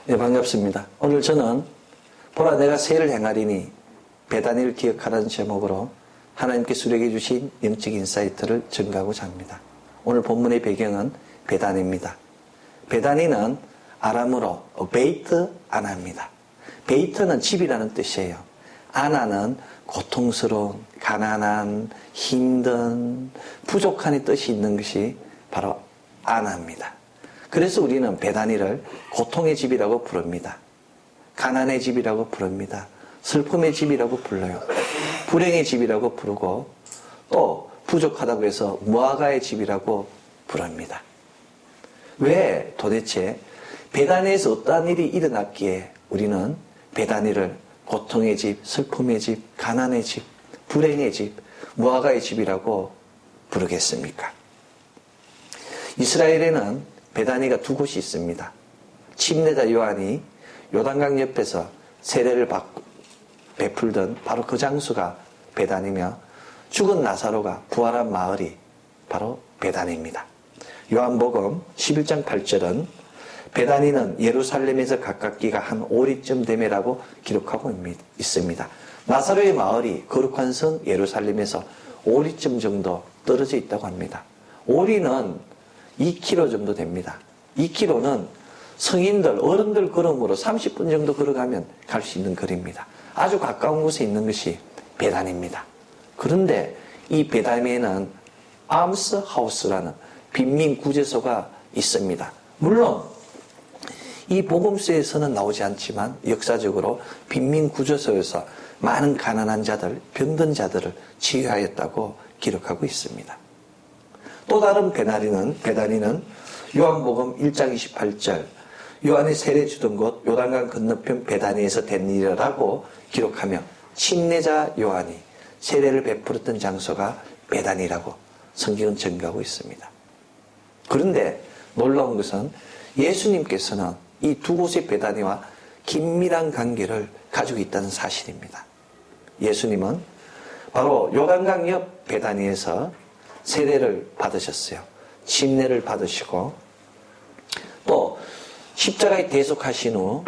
네, 반갑습니다. 오늘 저는 보라 내가 새를 행하리니 베다니를 기억하라는 제목으로 하나님께서 우리에게 주신 영적 인사이트를 전가하고자 합니다. 오늘 본문의 배경은 베다니입니다. 베다니는 아람어로 베이트 아나입니다. 베이트는 집이라는 뜻이에요. 아나는 고통스러운, 가난한, 힘든, 부족한의 뜻이 있는 것이 바로 아나입니다. 그래서 우리는 베다니를 고통의 집이라고 부릅니다. 가난의 집이라고 부릅니다. 슬픔의 집이라고 불러요. 불행의 집이라고 부르고 또 부족하다고 해서 무화과의 집이라고 부릅니다. 왜 도대체 베다니에서 어떠한 일이 일어났기에 우리는 베다니를 고통의 집, 슬픔의 집, 가난의 집, 불행의 집, 무화과의 집이라고 부르겠습니까? 이스라엘에는 베다니가 두 곳이 있습니다. 침례자 요한이 요단강 옆에서 세례를 베풀던 바로 그 장소가 베다니며 죽은 나사로가 부활한 마을이 바로 베다니입니다. 요한복음 11장 8절은 베다니는 예루살렘에서 가깝기가 한 오리쯤 되매라고 기록하고 있습니다. 나사로의 마을이 거룩한 성 예루살렘에서 오리쯤 정도 떨어져 있다고 합니다. 오리는 2km 정도 됩니다. 2km는 성인들, 어른들 걸음으로 30분 정도 걸어가면 갈 수 있는 거리입니다. 아주 가까운 곳에 있는 것이 베다니입니다. 그런데 이 베다니에는 암스 하우스라는 빈민 구제소가 있습니다. 물론 이 복음서에서는 나오지 않지만 역사적으로 빈민 구제소에서 많은 가난한 자들, 병든 자들을 치유하였다고 기록하고 있습니다. 또 다른 베다니는 요한복음 1장 28절 요한이 세례 주던 곳 요단강 건너편 베다니에서 된 일이라고 기록하며 침례자 요한이 세례를 베풀었던 장소가 베다니라고 성경은 전가하고 있습니다. 그런데 놀라운 것은 예수님께서는 이 두 곳의 베다니와 긴밀한 관계를 가지고 있다는 사실입니다. 예수님은 바로 요단강 옆 베다니에서 세례를 받으셨어요. 침례를 받으시고 또 십자가에 대속하신 후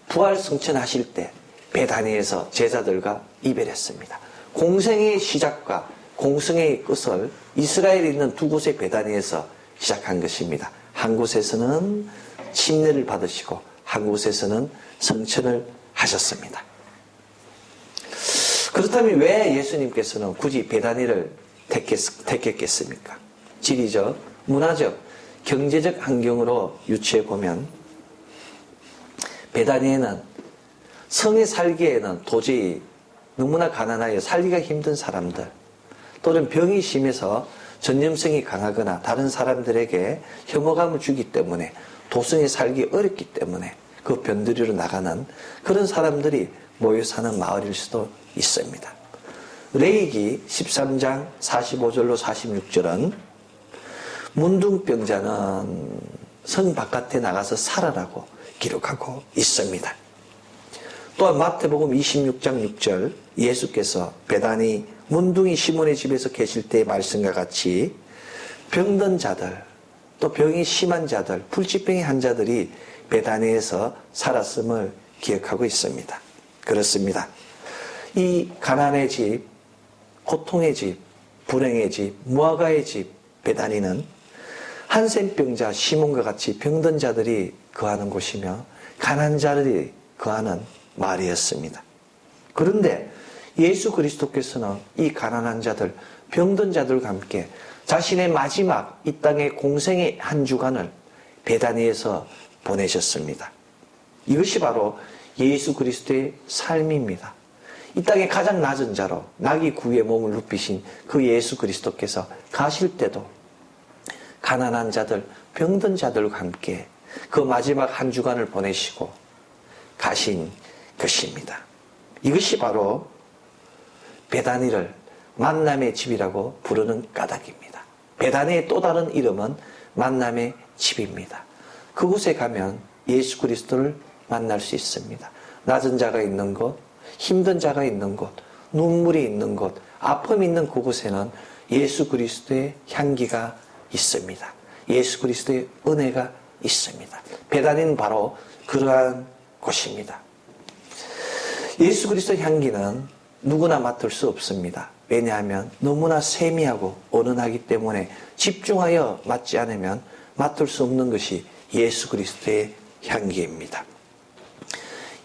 부활 승천하실 때 베다니에서 제자들과 이별했습니다. 공생의 시작과 공생의 끝을 이스라엘에 있는 두 곳의 베다니에서 시작한 것입니다. 한 곳에서는 침례를 받으시고 한 곳에서는 승천을 하셨습니다. 그렇다면 왜 예수님께서는 굳이 베다니를 택했겠습니까? 지리적, 문화적, 경제적 환경으로 유추해 보면 베다니에는 성에 살기에는 도저히 너무나 가난하여 살기가 힘든 사람들 또는 병이 심해서 전염성이 강하거나 다른 사람들에게 혐오감을 주기 때문에 도성에 살기 어렵기 때문에 그 변두리로 나가는 그런 사람들이 모여 사는 마을일 수도 있습니다. 레위기 13장 45절로 46절은 문둥병자는 성 바깥에 나가서 살아라고 기록하고 있습니다. 또한 마태복음 26장 6절 예수께서 베다니 문둥이 시몬의 집에서 계실 때의 말씀과 같이 병든 자들 또 병이 심한 자들 불치병의 환자들이 베다니에서 살았음을 기억하고 있습니다. 그렇습니다. 이 가난의 집, 고통의 집, 불행의 집, 무화과의 집 베다니는 한센병자 시몬과 같이 병든 자들이 거하는 곳이며 가난한 자들이 거하는 마을이었습니다. 그런데 예수 그리스도께서는 이 가난한 자들, 병든 자들과 함께 자신의 마지막 이 땅의 공생의 한 주간을 베다니에서 보내셨습니다. 이것이 바로 예수 그리스도의 삶입니다. 이 땅의 가장 낮은 자로 나귀 구유에 몸을 눕히신 그 예수 그리스도께서 가실 때도 가난한 자들, 병든 자들과 함께 그 마지막 한 주간을 보내시고 가신 것입니다. 이것이 바로 베다니를 만남의 집이라고 부르는 까닭입니다. 베다니의 또 다른 이름은 만남의 집입니다. 그곳에 가면 예수 그리스도를 만날 수 있습니다. 낮은 자가 있는 곳, 힘든 자가 있는 곳, 눈물이 있는 곳, 아픔이 있는 그곳에는 예수 그리스도의 향기가 있습니다. 예수 그리스도의 은혜가 있습니다. 베다니는 바로 그러한 곳입니다. 예수 그리스도 향기는 누구나 맡을 수 없습니다. 왜냐하면 너무나 세미하고 은은하기 때문에 집중하여 맡지 않으면 맡을 수 없는 것이 예수 그리스도의 향기입니다.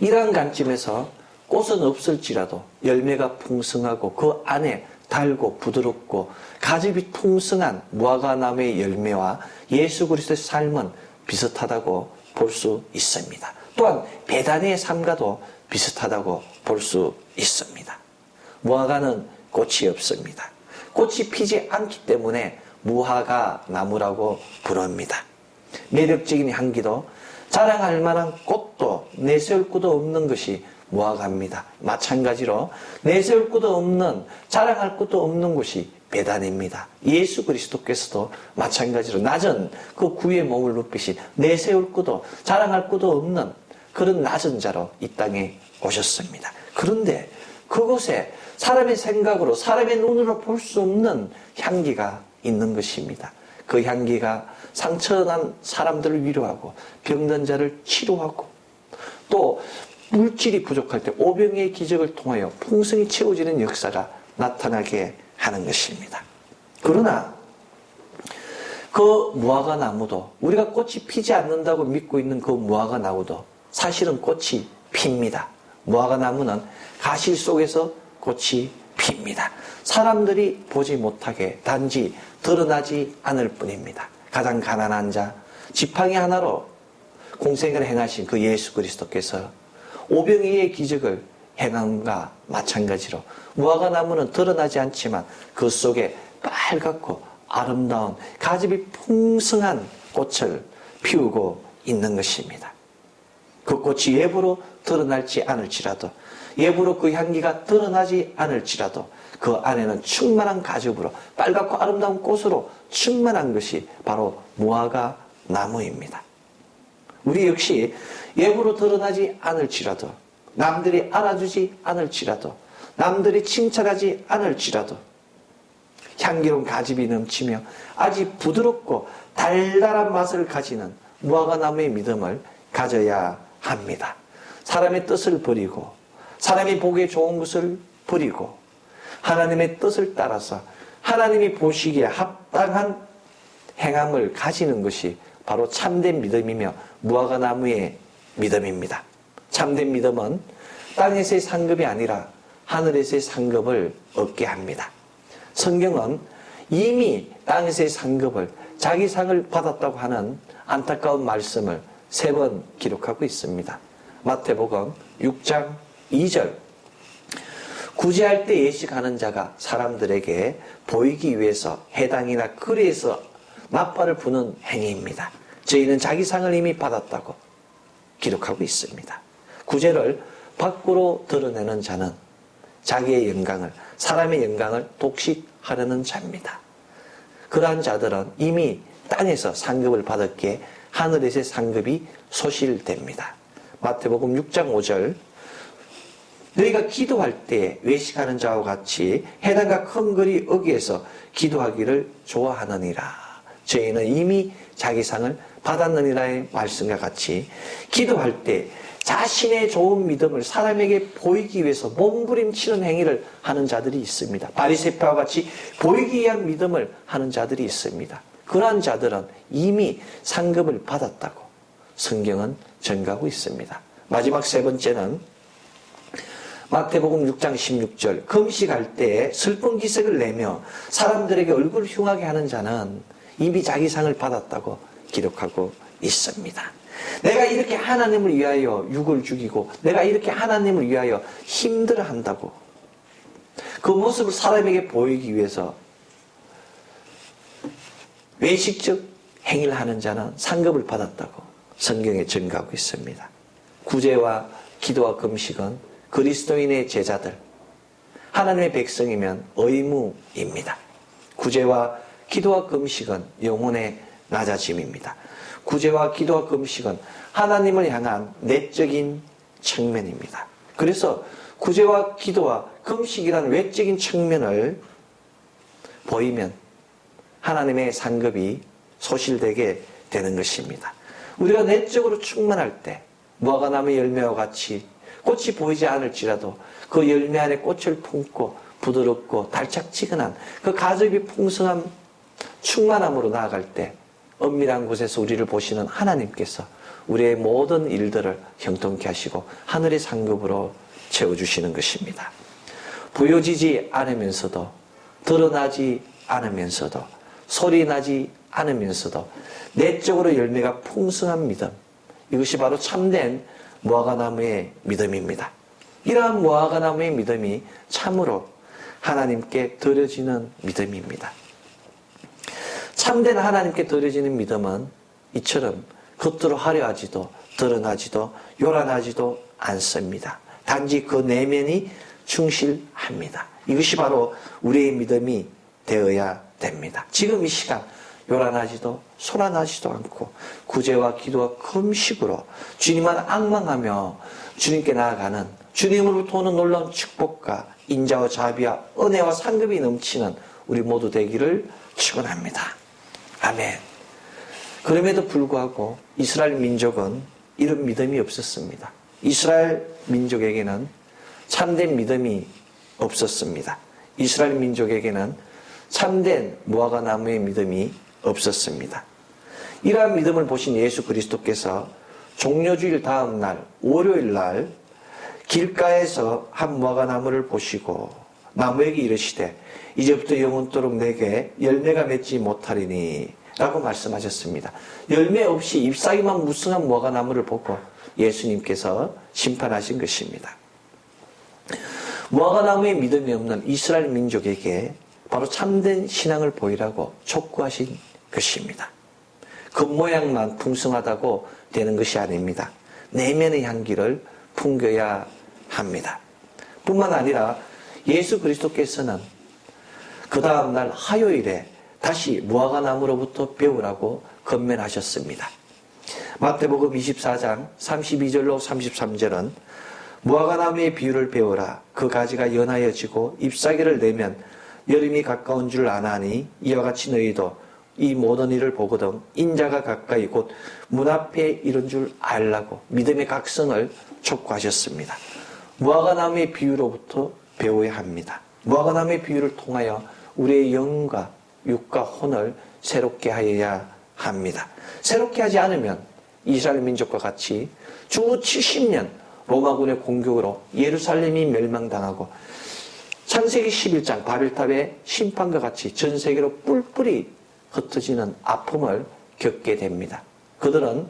이러한 관점에서 꽃은 없을지라도 열매가 풍성하고 그 안에 달고 부드럽고 가즙이 풍성한 무화과나무의 열매와 예수 그리스도의 삶은 비슷하다고 볼 수 있습니다. 또한 베다니의 삶과도 비슷하다고 볼 수 있습니다. 무화과는 꽃이 없습니다. 꽃이 피지 않기 때문에 무화과 나무라고 부릅니다. 매력적인 향기도 자랑할 만한 꽃도 내세울 것도 없는 것이 무화과입니다. 마찬가지로 내세울 것도 없는, 자랑할 것도 없는 곳이 베단입니다. 예수 그리스도께서도 마찬가지로 낮은 그 구의 몸을 높이신 내세울 것도 자랑할 것도 없는 그런 낮은 자로 이 땅에 오셨습니다. 그런데 그곳에 사람의 생각으로, 사람의 눈으로 볼 수 없는 향기가 있는 것입니다. 그 향기가 상처난 사람들을 위로하고 병든 자를 치료하고 또 물질이 부족할 때 오병이의 기적을 통하여 풍성히 채워지는 역사가 나타나게 하는 것입니다. 그러나 그 무화과 나무도, 우리가 꽃이 피지 않는다고 믿고 있는 그 무화과 나무도 사실은 꽃이 핍니다. 무화과 나무는 가시 속에서 꽃이 핍니다. 사람들이 보지 못하게 단지 드러나지 않을 뿐입니다. 가장 가난한 자, 지팡이 하나로 공생을 행하신 그 예수 그리스도께서 오병이의 기적을 행함과 마찬가지로 무화과 나무는 드러나지 않지만 그 속에 빨갛고 아름다운 가즙이 풍성한 꽃을 피우고 있는 것입니다. 그 꽃이 외부로 드러날지 않을지라도, 외부로 그 향기가 드러나지 않을지라도 그 안에는 충만한 가즙으로 빨갛고 아름다운 꽃으로 충만한 것이 바로 무화과 나무입니다. 우리 역시 외부로 드러나지 않을지라도, 남들이 알아주지 않을지라도, 남들이 칭찬하지 않을지라도 향기로운 가즙이 넘치며 아주 부드럽고 달달한 맛을 가지는 무화과 나무의 믿음을 가져야 합니다. 사람의 뜻을 버리고 사람이 보기에 좋은 것을 버리고 하나님의 뜻을 따라서 하나님이 보시기에 합당한 행함을 가지는 것이 바로 참된 믿음이며 무화과 나무의 믿음입니다. 참된 믿음은 땅에서의 상급이 아니라 하늘에서의 상급을 얻게 합니다. 성경은 이미 땅에서의 상급을, 자기 상을 받았다고 하는 안타까운 말씀을 3번 기록하고 있습니다. 마태복음 6장 2절, 구제할 때 예식하는 자가 사람들에게 보이기 위해서 해당이나 거리에서 나팔을 부는 행위입니다. 저희는 자기 상을 이미 받았다고 기록하고 있습니다. 구제를 밖으로 드러내는 자는 자기의 영광을, 사람의 영광을 독식하려는 자입니다. 그러한 자들은 이미 땅에서 상급을 받았기에 하늘에서의 상급이 소실됩니다. 마태복음 6장 5절, 너희가 기도할 때 외식하는 자와 같이 해당과 큰 거리 어귀에서 기도하기를 좋아하느니라. 저희는 이미 자기 상을 받았느니라의 말씀과 같이 기도할 때 자신의 좋은 믿음을 사람에게 보이기 위해서 몸부림치는 행위를 하는 자들이 있습니다. 바리새파와 같이 보이기 위한 믿음을 하는 자들이 있습니다. 그러한 자들은 이미 상급을 받았다고 성경은 전가하고 있습니다. 마지막 3번째는 마태복음 6장 16절, 금식할 때 슬픈 기색을 내며 사람들에게 얼굴 흉하게 하는 자는 이미 자기 상을 받았다고 기록하고 있습니다. 내가 이렇게 하나님을 위하여 육을 죽이고 내가 이렇게 하나님을 위하여 힘들어한다고 그 모습을 사람에게 보이기 위해서 외식적 행위를 하는 자는 상급을 받았다고 성경에 전가하고 있습니다. 구제와 기도와 금식은 그리스도인의 제자들, 하나님의 백성이면 의무입니다. 구제와 기도와 금식은 영혼의 낮아짐입니다. 구제와 기도와 금식은 하나님을 향한 내적인 측면입니다. 그래서 구제와 기도와 금식이라는 외적인 측면을 보이면 하나님의 상급이 소실되게 되는 것입니다. 우리가 내적으로 충만할 때, 무화과나무 열매와 같이 꽃이 보이지 않을지라도 그 열매 안에 꽃을 품고 부드럽고 달짝지근한 그 가즙이 풍성한 충만함으로 나아갈 때 엄밀한 곳에서 우리를 보시는 하나님께서 우리의 모든 일들을 형통케 하시고 하늘의 상급으로 채워주시는 것입니다. 보여지지 않으면서도, 드러나지 않으면서도, 소리나지 않으면서도 내적으로 열매가 풍성한 믿음, 이것이 바로 참된 무화과나무의 믿음입니다. 이러한 무화과나무의 믿음이 참으로 하나님께 드려지는 믿음입니다. 참된 하나님께 드려지는 믿음은 이처럼 겉으로 화려하지도 드러나지도 요란하지도 않습니다. 단지 그 내면이 충실합니다. 이것이 바로 우리의 믿음이 되어야 됩니다. 지금 이 시간 요란하지도 소란하지도 않고 구제와 기도와 금식으로 주님만 앙망하며 주님께 나아가는, 주님으로부터 오는 놀라운 축복과 인자와 자비와 은혜와 상급이 넘치는 우리 모두 되기를 축원합니다. 아멘. 그럼에도 불구하고 이스라엘 민족은 이런 믿음이 없었습니다. 이스라엘 민족에게는 참된 믿음이 없었습니다. 이스라엘 민족에게는 참된 무화과나무의 믿음이 없었습니다. 이러한 믿음을 보신 예수 그리스도께서 종려주일 다음 날 월요일 날 길가에서 한 무화과나무를 보시고 나무에게 이르시되 이제부터 영원토록 내게 열매가 맺지 못하리니 라고 말씀하셨습니다. 열매 없이 잎사귀만 무성한 무화과나무를 보고 예수님께서 심판하신 것입니다. 무화과나무에 믿음이 없는 이스라엘 민족에게 바로 참된 신앙을 보이라고 촉구하신 것입니다. 겉모양만 풍성하다고 되는 것이 아닙니다. 내면의 향기를 풍겨야 합니다. 뿐만 아니라 예수 그리스도께서는 그 다음날 화요일에 다시 무화과나무로부터 배우라고 권면하셨습니다. 마태복음 24장 32절로 33절은 무화과나무의 비유를 배우라. 그 가지가 연하여 지고 잎사귀를 내면 여름이 가까운 줄 아나니 이와 같이 너희도 이 모든 일을 보거든 인자가 가까이 곧 문 앞에 이른 줄 알라고 믿음의 각성을 촉구하셨습니다. 무화과나무의 비유로부터 배워야 합니다. 무화과나무의 비유를 통하여 우리의 영과 육과 혼을 새롭게 하여야 합니다. 새롭게 하지 않으면 이스라엘 민족과 같이 주 70년 로마군의 공격으로 예루살렘이 멸망당하고 창세기 11장 바벨탑의 심판과 같이 전 세계로 뿔뿔이 흩어지는 아픔을 겪게 됩니다. 그들은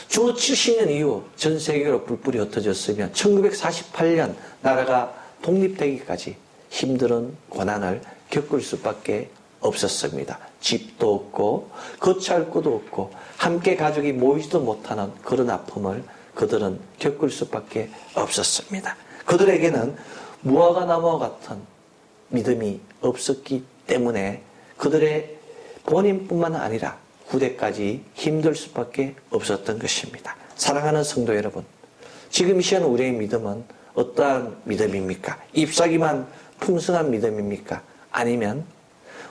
주 70년 이후 전 세계로 뿔뿔이 흩어졌으면 1948년 나라가 독립되기까지 힘든 고난을 겪을 수밖에 없었습니다. 집도 없고 거처할 곳도 없고 함께 가족이 모이지도 못하는 그런 아픔을 그들은 겪을 수밖에 없었습니다. 그들에게는 무화과나무와 같은 믿음이 없었기 때문에 그들의 본인뿐만 아니라 후대까지 힘들 수밖에 없었던 것입니다. 사랑하는 성도 여러분, 지금 이 시간 우리의 믿음은 어떠한 믿음입니까? 잎사귀만 풍성한 믿음입니까? 아니면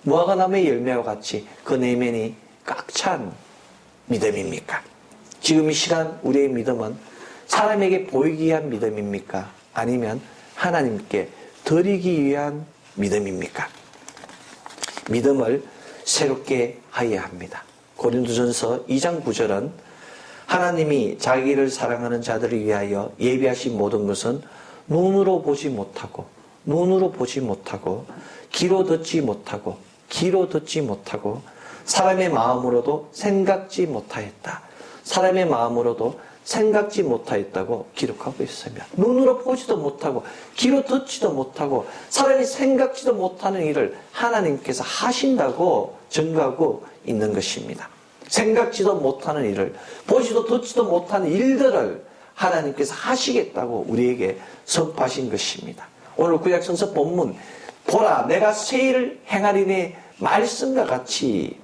무화과나무의 열매와 같이 그 내면이 꽉 찬 믿음입니까? 지금 이 시간 우리의 믿음은 사람에게 보이기 위한 믿음입니까? 아니면 하나님께 드리기 위한 믿음입니까? 믿음을 새롭게 하여야 합니다. 고린도전서 2장 9절은 하나님이 자기를 사랑하는 자들을 위하여 예비하신 모든 것은 눈으로 보지 못하고 귀로 듣지 못하고 사람의 마음으로도 생각지 못하였다. 사람의 마음으로도 생각지 못하였다고 기록하고 있으며 눈으로 보지도 못하고 귀로 듣지도 못하고 사람이 생각지도 못하는 일을 하나님께서 하신다고 증거하고 있는 것입니다. 생각지도 못하는 일을, 보지도 듣지도 못하는 일들을 하나님께서 하시겠다고 우리에게 선포하신 것입니다. 오늘 구약성서 본문 보라 내가 새 일을 행하리니 말씀과 같이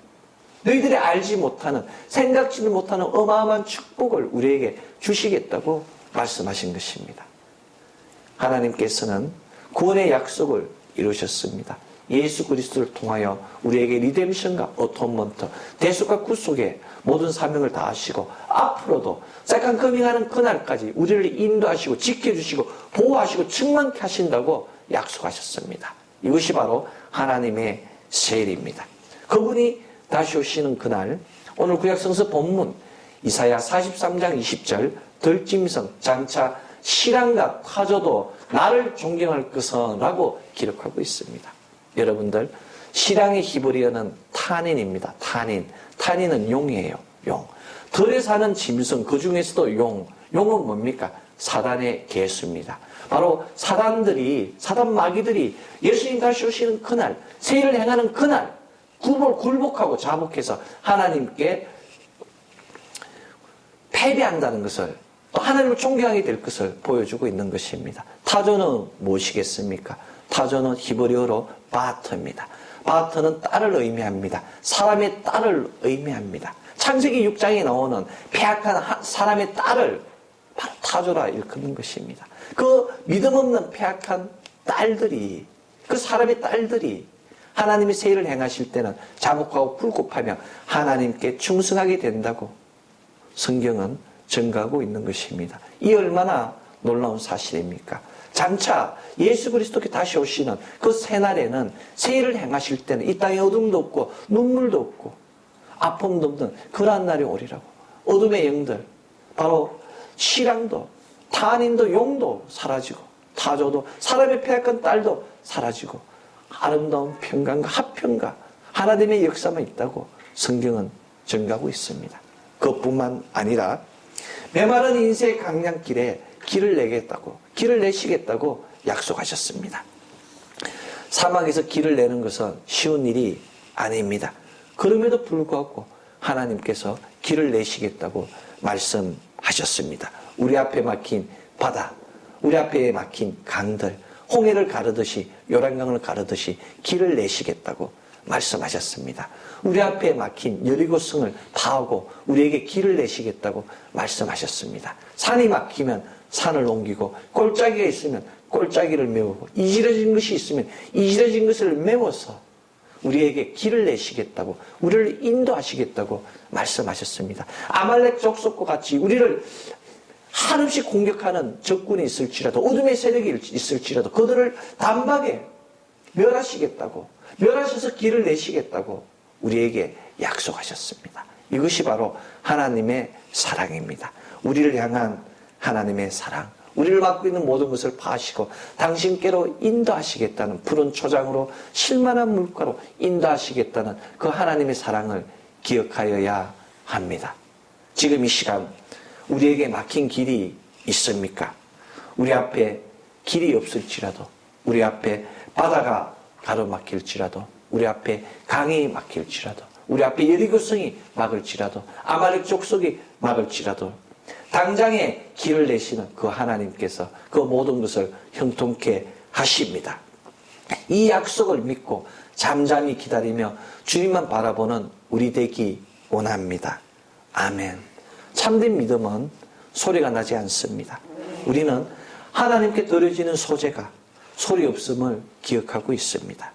너희들이 알지 못하는 생각지도 못하는 어마어마한 축복을 우리에게 주시겠다고 말씀하신 것입니다. 하나님께서는 구원의 약속을 이루셨습니다. 예수 그리스도를 통하여 우리에게 리뎀션과 어톤먼트, 대속과 구속의 모든 사명을 다하시고 앞으로도 세컨 커밍하는 그날까지 우리를 인도하시고 지켜주시고 보호하시고 충만케 하신다고 약속하셨습니다. 이것이 바로 하나님의 세일입니다. 그분이 다시 오시는 그날, 오늘 구약성서 본문 이사야 43장 20절 들짐승 장차 실랑과 타조도 나를 존경할 것은 라고 기록하고 있습니다. 여러분들, 실랑의 히브리어는 타닌입니다. 타닌은 용이에요. 용. 들에 사는 짐승, 그 중에서도 용은 뭡니까? 사단의 개수입니다. 바로 사단 마귀들이 예수님 다시 오시는 그날, 세일을 행하는 그날 굴복하고 자복해서 하나님께 패배한다는 것을, 또 하나님을 존경하게 될 것을 보여주고 있는 것입니다. 타조는 무엇이겠습니까? 타조는 히브리어로 바트입니다. 바트는 딸을 의미합니다. 사람의 딸을 의미합니다. 창세기 6장에 나오는 패악한 사람의 딸을 바로 타조라 일컫는 것입니다. 그 믿음 없는 패악한 딸들이, 그 사람의 딸들이 하나님이 세일을 행하실 때는 자복하고 굴복하며 하나님께 충성하게 된다고 성경은 증가하고 있는 것입니다. 이 얼마나 놀라운 사실입니까? 장차 예수 그리스도께 다시 오시는 그 새날에는 세일을 행하실 때는 이 땅에 어둠도 없고 눈물도 없고 아픔도 없는 그러한 날이 오리라고. 어둠의 영들, 바로 실랑도, 타닌도, 용도 사라지고 타조도, 사람의 패악한 딸도 사라지고 아름다운 평강과 화평과 하나님의 역사만 있다고 성경은 증가하고 있습니다. 그것뿐만 아니라 메마른 인생의 강량길에 길을 내시겠다고 약속하셨습니다. 사막에서 길을 내는 것은 쉬운 일이 아닙니다. 그럼에도 불구하고 하나님께서 길을 내시겠다고 말씀하셨습니다. 우리 앞에 막힌 바다, 우리 앞에 막힌 강들, 홍해를 가르듯이, 요란강을 가르듯이 길을 내시겠다고 말씀하셨습니다. 우리 앞에 막힌 여리고성을 파하고 우리에게 길을 내시겠다고 말씀하셨습니다. 산이 막히면 산을 옮기고, 골짜기가 있으면 골짜기를 메우고, 이지러진 것이 있으면 이지러진 것을 메워서 우리에게 길을 내시겠다고, 우리를 인도하시겠다고 말씀하셨습니다. 아말렉 족속과 같이 우리를 한없이 공격하는 적군이 있을지라도, 어둠의 세력이 있을지라도 그들을 단박에 멸하시겠다고, 멸하셔서 길을 내시겠다고 우리에게 약속하셨습니다. 이것이 바로 하나님의 사랑입니다. 우리를 향한 하나님의 사랑, 우리를 맡고 있는 모든 것을 파하시고 당신께로 인도하시겠다는, 푸른 초장으로 실만한 물가로 인도하시겠다는 그 하나님의 사랑을 기억하여야 합니다. 지금 이 시간 우리에게 막힌 길이 있습니까? 우리 앞에 길이 없을지라도, 우리 앞에 바다가 가로막힐지라도, 우리 앞에 강이 막힐지라도, 우리 앞에 여리고성이 막을지라도, 아말렉 족속이 막을지라도 당장에 길을 내시는 그 하나님께서 그 모든 것을 형통케 하십니다. 이 약속을 믿고 잠잠히 기다리며 주님만 바라보는 우리 되기 원합니다. 아멘. 참된 믿음은 소리가 나지 않습니다. 우리는 하나님께 드려지는 소재가 소리 없음을 기억하고 있습니다.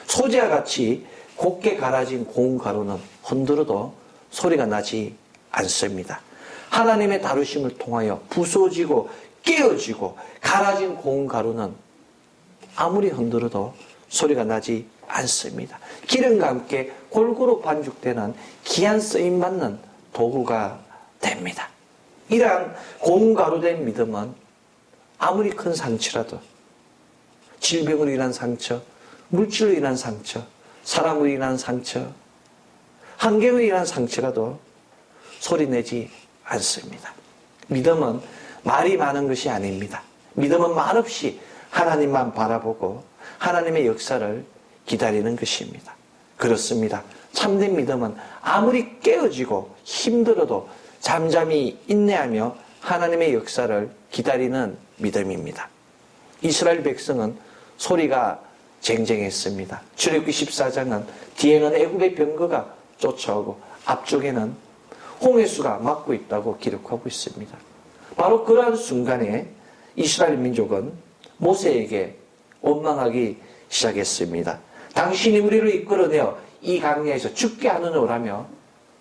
소재와 같이 곱게 갈아진 고운 가루는 흔들어도 소리가 나지 않습니다. 하나님의 다루심을 통하여 부서지고 깨어지고 갈아진 고운 가루는 아무리 흔들어도 소리가 나지 않습니다. 기름과 함께 골고루 반죽되는 귀한 쓰임받는 도구가 됩니다. 이러한 고운 가루된 믿음은 아무리 큰 상처라도, 질병으로 인한 상처, 물질로 인한 상처, 사람으로 인한 상처, 환경으로 인한 상처라도 소리내지 않습니다. 믿음은 말이 많은 것이 아닙니다. 믿음은 말없이 하나님만 바라보고 하나님의 역사를 기다리는 것입니다. 그렇습니다. 참된 믿음은 아무리 깨어지고 힘들어도 잠잠히 인내하며 하나님의 역사를 기다리는 믿음입니다. 이스라엘 백성은 소리가 쟁쟁했습니다. 출애굽기 14장은 뒤에는 애굽의 병거가 쫓아오고 앞쪽에는 홍해수가 막고 있다고 기록하고 있습니다. 바로 그러한 순간에 이스라엘 민족은 모세에게 원망하기 시작했습니다. 당신이 우리를 이끌어내어 이 광야에서 죽게 하느냐라며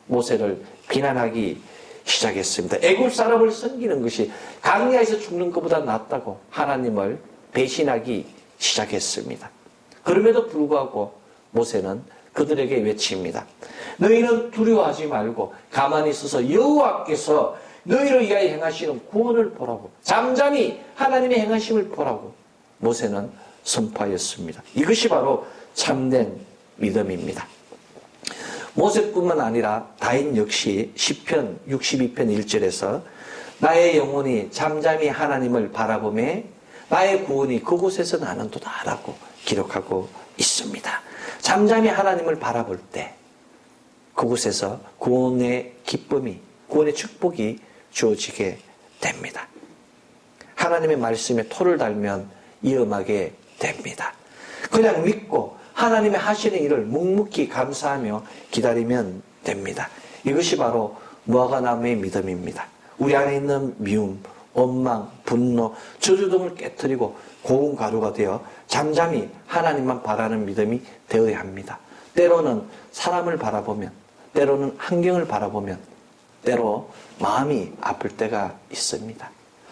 모세를 비난하기 시작했습니다. 애굽 사람을 섬기는 것이 광야에서 죽는 것보다 낫다고 하나님을 배신하기 시작했습니다. 그럼에도 불구하고 모세는 그들에게 외칩니다. 너희는 두려워하지 말고 가만히 있어서 여호와께서 너희를 위하여 행하시는 구원을 보라고, 잠잠히 하나님의 행하심을 보라고 모세는 선포하였습니다. 이것이 바로 참된 믿음입니다. 모세뿐만 아니라 다윗 역시 시편 62편 1절에서 나의 영혼이 잠잠히 하나님을 바라보며 나의 구원이 그곳에서 나는도다 라고 기록하고 있습니다. 잠잠히 하나님을 바라볼 때 그곳에서 구원의 기쁨이, 구원의 축복이 주어지게 됩니다. 하나님의 말씀에 토를 달면 위험하게 됩니다. 그냥 믿고 하나님의 하시는 일을 묵묵히 감사하며 기다리면 됩니다. 이것이 바로 무화과나무의 믿음입니다. 우리 안에 있는 미움, 원망, 분노, 저주 등을 깨뜨리고 고운 가루가 되어 잠잠히 하나님만 바라는 믿음이 되어야 합니다. 때로는 사람을 바라보면, 때로는 환경을 바라보면, 때로 마음이 아플 때가 있습니다.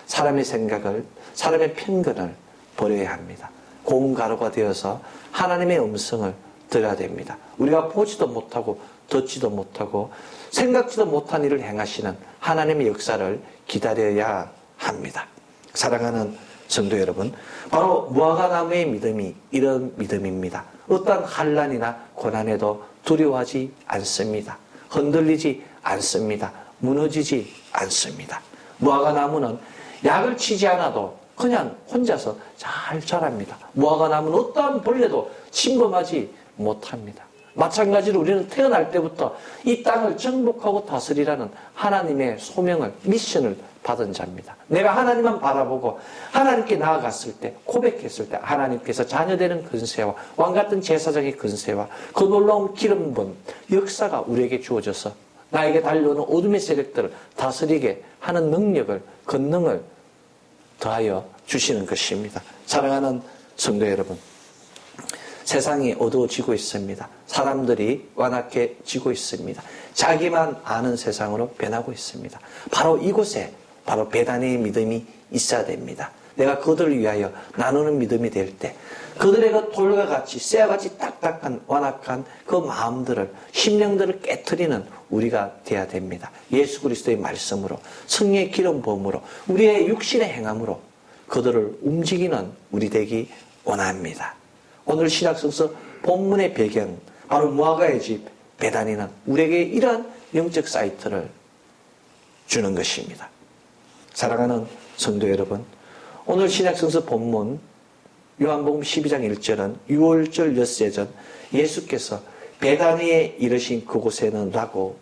사람의 생각을, 사람의 편견을 버려야 합니다. 고운 가루가 되어서 하나님의 음성을 들어야 됩니다. 우리가 보지도 못하고 듣지도 못하고 생각지도 못한 일을 행하시는 하나님의 역사를 기다려야 합니다. 사랑하는 성도 여러분, 바로 무화과나무의 믿음이 이런 믿음입니다. 어떠한 환난이나 고난에도 두려워하지 않습니다. 흔들리지 않습니다. 무너지지 않습니다. 무화과나무는 약을 치지 않아도 그냥 혼자서 잘 자랍니다. 무화과나무는 어떠한 벌레도 침범하지 못합니다. 마찬가지로 우리는 태어날 때부터 이 땅을 정복하고 다스리라는 하나님의 소명을, 미션을 받은 자입니다. 내가 하나님만 바라보고 하나님께 나아갔을 때, 고백했을 때 하나님께서 자녀되는 근세와 왕같은 제사장의 근세와 그 놀라운 기름 부은 역사가 우리에게 주어져서 나에게 달려오는 어둠의 세력들을 다스리게 하는 능력을, 권능을 더하여 주시는 것입니다. 사랑하는 성도 여러분, 세상이 어두워지고 있습니다. 사람들이 완악해지고 있습니다. 자기만 아는 세상으로 변하고 있습니다. 바로 이곳에 바로 배단의 믿음이 있어야 됩니다. 내가 그들을 위하여 나누는 믿음이 될 때 그들의 그 돌과 같이 쇠와 같이 딱딱한 완악한 그 마음들을, 심령들을 깨트리는 우리가 되어야 됩니다. 예수 그리스도의 말씀으로, 성령의 기름 부음으로, 우리의 육신의 행함으로 그들을 움직이는 우리 되기 원합니다. 오늘 신약성서 본문의 배경, 바로 무화과의 집 베다니는 우리에게 이러한 영적 사이트를 주는 것입니다. 사랑하는 성도 여러분, 오늘 신약성서 본문 요한복음 12장 1절은 6월절 엿새전 예수께서 베다니에 이르신 그곳에는 라고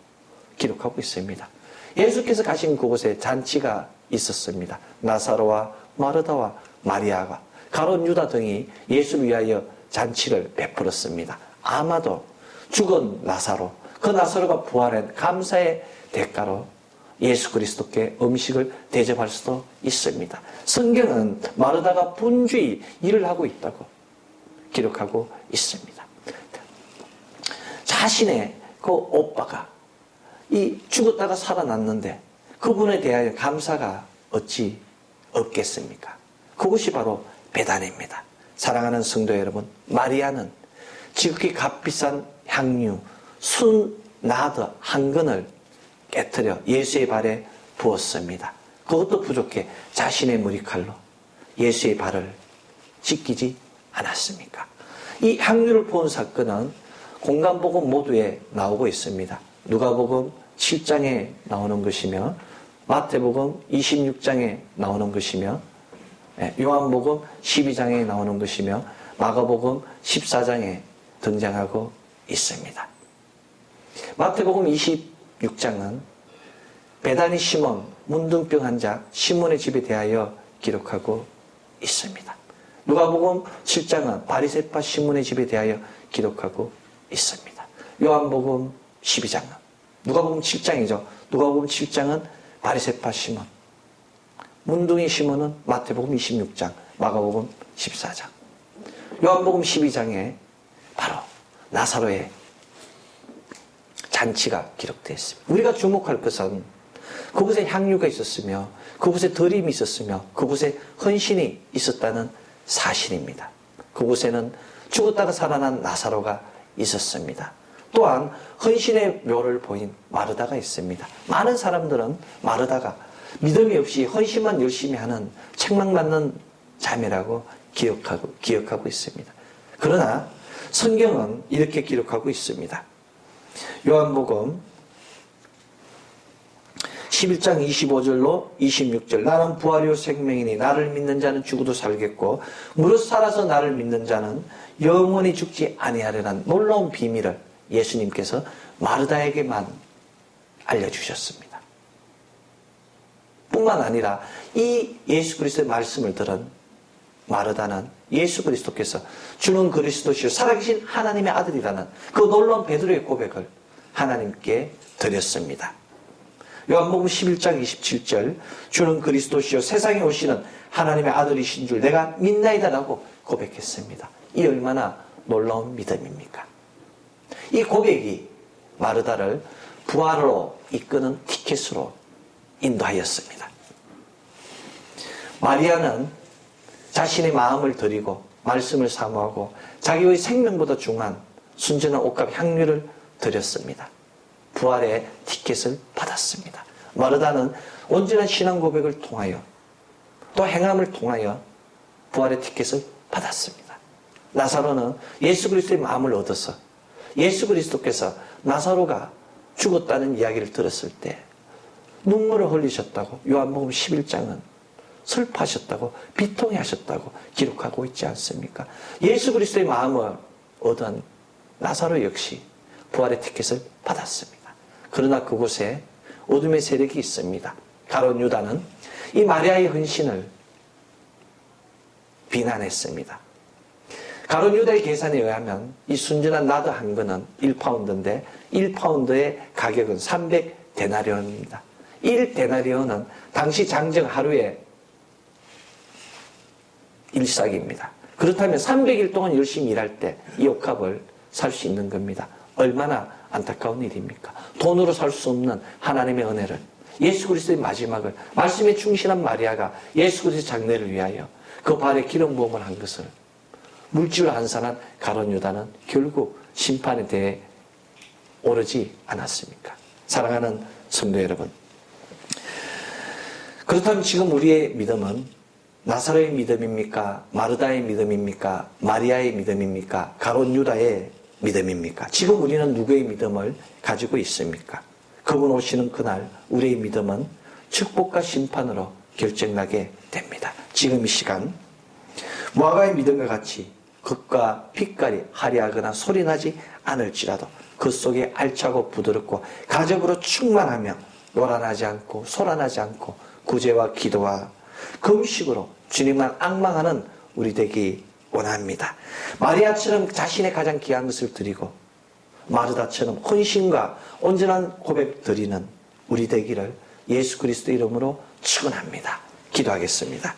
기록하고 있습니다. 예수께서 가신 그곳에 잔치가 있었습니다. 나사로와 마르다와 마리아가, 가룟 유다 등이 예수를 위하여 잔치를 베풀었습니다. 아마도 죽은 나사로, 그 나사로가 부활한 감사의 대가로 예수 그리스도께 음식을 대접할 수도 있습니다. 성경은 마르다가 분주히 일을 하고 있다고 기록하고 있습니다. 자신의 그 오빠가 이 죽었다가 살아났는데 그분에 대하여 감사가 어찌 없겠습니까? 그것이 바로 베다니입니다. 사랑하는 성도 여러분, 마리아는 지극히 값비싼 향유 순나드 한 근을 깨뜨려 예수의 발에 부었습니다. 그것도 부족해 자신의 머리칼로 예수의 발을 씻기지 않았습니까? 이 향유를 부은 사건은 공간복음 모두에 나오고 있습니다. 누가복음 7장에 나오는 것이며 마태복음 26장에 나오는 것이며 요한복음 12장에 나오는 것이며 마가복음 14장에 등장하고 있습니다. 마태복음 26장은 베다니 시몬, 문둥병 환자 시몬의 집에 대하여 기록하고 있습니다. 누가복음 7장은 바리새파 시몬의 집에 대하여 기록하고 있습니다. 요한복음 12장은, 누가복음 7장이죠. 누가복음 7장은 바리새파 시몬, 문둥이 시몬은 마태복음 26장, 마가복음 14장. 요한복음 12장에 바로 나사로의 잔치가 기록되어 있습니다. 우리가 주목할 것은 그곳에 향유가 있었으며 그곳에 덜임이 있었으며 그곳에 헌신이 있었다는 사실입니다. 그곳에는 죽었다가 살아난 나사로가 있었습니다. 또한 헌신의 묘를 보인 마르다가 있습니다. 많은 사람들은 마르다가 믿음이 없이 헌신만 열심히 하는 책망받는 자매라고 기억하고 있습니다. 그러나 성경은 이렇게 기록하고 있습니다. 요한복음 11장 25절로 26절 나는 부활이요 생명이니 나를 믿는 자는 죽어도 살겠고 무릇 살아서 나를 믿는 자는 영원히 죽지 아니하리라는 놀라운 비밀을 예수님께서 마르다에게만 알려주셨습니다. 뿐만 아니라 이 예수 그리스도의 말씀을 들은 마르다는 예수 그리스도께서 주는 그리스도시요 살아계신 하나님의 아들이라는 그 놀라운 베드로의 고백을 하나님께 드렸습니다. 요한복음 11장 27절 주는 그리스도시요 세상에 오시는 하나님의 아들이신 줄 내가 믿나이다라고 고백했습니다. 이 얼마나 놀라운 믿음입니까? 이 고백이 마르다를 부활로 이끄는 티켓으로 인도하였습니다. 마리아는 자신의 마음을 드리고 말씀을 사모하고 자기의 생명보다 중요한 순전한 옷값 향유를 드렸습니다. 부활의 티켓을 받았습니다. 마르다는 온전한 신앙 고백을 통하여 또 행함을 통하여 부활의 티켓을 받았습니다. 나사로는 예수 그리스도의 마음을 얻어서 예수 그리스도께서 나사로가 죽었다는 이야기를 들었을 때 눈물을 흘리셨다고 요한복음 11장은 슬퍼하셨다고 비통해하셨다고 기록하고 있지 않습니까? 예수 그리스도의 마음을 얻은 나사로 역시 부활의 티켓을 받았습니다. 그러나 그곳에 어둠의 세력이 있습니다. 가룟 유다는 이 마리아의 헌신을 비난했습니다. 가룟 유다의 계산에 의하면 이 순전한 나드 한 근은 1파운드인데 1파운드의 가격은 300데나리온입니다. 1데나리온은 당시 장정 하루에 일삭입니다. 그렇다면 300일 동안 열심히 일할 때 이 옷값을 살 수 있는 겁니다. 얼마나 안타까운 일입니까? 돈으로 살 수 없는 하나님의 은혜를 예수 그리스도의 마지막을 말씀에 충실한 마리아가 예수 그리스도의 장례를 위하여 그 발에 기름 부음을 한 것을 물질로 한산한 가룟 유다는 결국 심판에 대해 오르지 않았습니까? 사랑하는 성도 여러분, 그렇다면 지금 우리의 믿음은 나사로의 믿음입니까? 마르다의 믿음입니까? 마리아의 믿음입니까? 가룟 유다의 믿음입니까? 지금 우리는 누구의 믿음을 가지고 있습니까? 그분 오시는 그날 우리의 믿음은 축복과 심판으로 결정나게 됩니다. 지금 이 시간 무화과의 믿음과 같이 흙과 빛깔이 화려하거나 소리나지 않을지라도 그 속에 알차고 부드럽고 가적으로 충만하며 노란하지 않고 소란하지 않고 구제와 기도와 금식으로 주님만 앙망하는 우리 되기 원합니다. 마리아처럼 자신의 가장 귀한 것을 드리고 마르다처럼 헌신과 온전한 고백 드리는 우리 되기를 예수 그리스도 이름으로 축원합니다. 기도하겠습니다.